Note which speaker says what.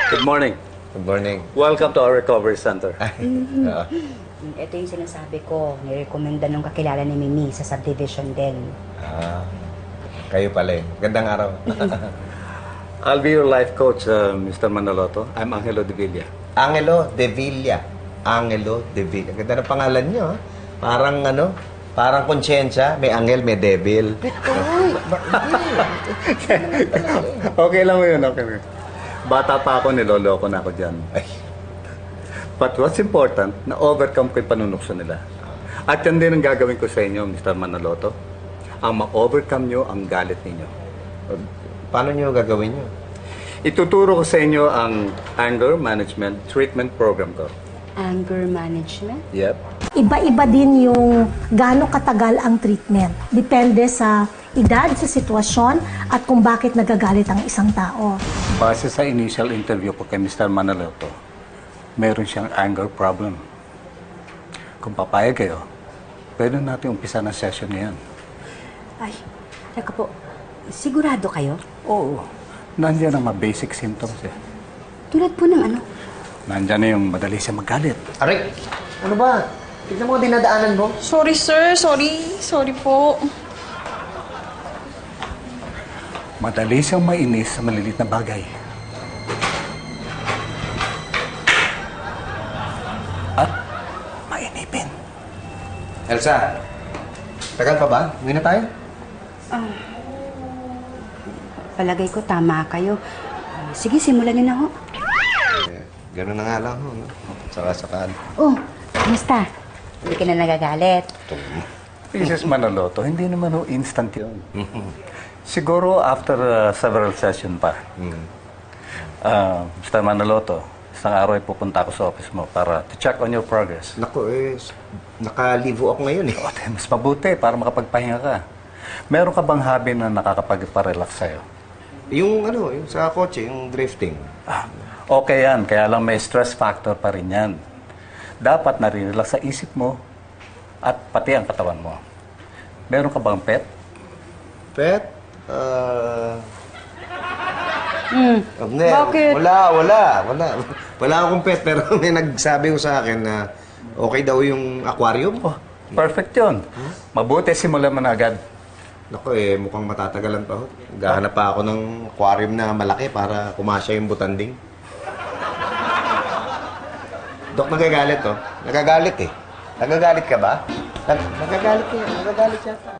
Speaker 1: Good morning.
Speaker 2: Good morning.
Speaker 1: Welcome to our recovery center.
Speaker 2: Oo.
Speaker 3: Ito yung sinasabi ko, nirekomenda nung kakilala ni Mimi sa subdivision din.
Speaker 2: Kayo pala eh. Gandang araw.
Speaker 1: I'll be your life coach, Mr. Manaloto. I'm Angelo de Villa.
Speaker 2: Angelo de Villa. Angelo de Villa. Ganda ng pangalan nyo, ha? Parang ano, parang konsyensya. May angel, may devil.
Speaker 1: Okay lang yun, okay. Bata pa ako, niloloko na ako dyan.
Speaker 2: Ay,
Speaker 1: But what's important, na-overcome ko yung panunukso nila. At yan din ang gagawin ko sa inyo, Mr. Manaloto. Ang ma-overcome nyo ang galit ninyo.
Speaker 2: paano nyo gagawin nyo?
Speaker 1: Ituturo ko sa inyo ang anger management treatment program ko.
Speaker 3: Anger management?
Speaker 1: Yep.
Speaker 4: Iba-iba din yung gaano katagal ang treatment. Depende sa edad, sa sitwasyon, at kung bakit nagagalit ang isang tao.
Speaker 1: Base sa initial interview ko kay Mr. Manaloto, meron siyang anger problem. Kung papayag kayo, pwede natin umpisa ng session ngayon.
Speaker 3: Ay, teka po, sigurado kayo?
Speaker 1: Oo, nandiyan ang mga basic symptoms eh.
Speaker 3: Tulad po ng ano?
Speaker 1: Nandiyan na yung madali siya magalit.
Speaker 2: Aray! Ano ba? Tignan mo dinadaanan mo.
Speaker 5: Sorry, sir. Sorry po.
Speaker 1: Madali siyang mainis sa maliliit na bagay. At mainipin.
Speaker 2: Elsa, tagal pa ba? Uwi na tayo?
Speaker 3: Palagay ko tama kayo. Sige, simulan niyo na ho.
Speaker 2: Ganun na nga lang. No? Saka-sakaan.
Speaker 3: Oh, kamusta? Hindi ka na nagagalit.
Speaker 1: Mrs. Manaloto, hindi naman ho instant yun. Siguro after several session pa. Mr. Manaloto, isang araw ay pupunta ako sa office mo para to check on your progress.
Speaker 2: Naku, nakalivo ako ngayon eh.
Speaker 1: O, mas mabuti para makapagpahinga ka. Meron ka bang hobby na nakakapag-relax sa'yo?
Speaker 2: Yung ano, yung sa kotse, yung drifting.
Speaker 1: Okay yan, kaya lang may stress factor pa rin yan. Dapat narirelax sa isip mo at pati ang katawan mo. Meron ka bang pet?
Speaker 2: Pet?
Speaker 3: Bakit?
Speaker 2: Wala. Wala akong pet, pero may nagsabi ko sa akin na okay daw yung aquarium.
Speaker 1: Oh, perfect yun. Mabuti, simulan mo na agad.
Speaker 2: Naku mukhang matatagalan pa ho. Gahanap pa ako ng aquarium na malaki para kumasya yung butanding. Dok, nagagalit oh. Nagagalit eh. Nagagalit ka ba? Nagagalit yata.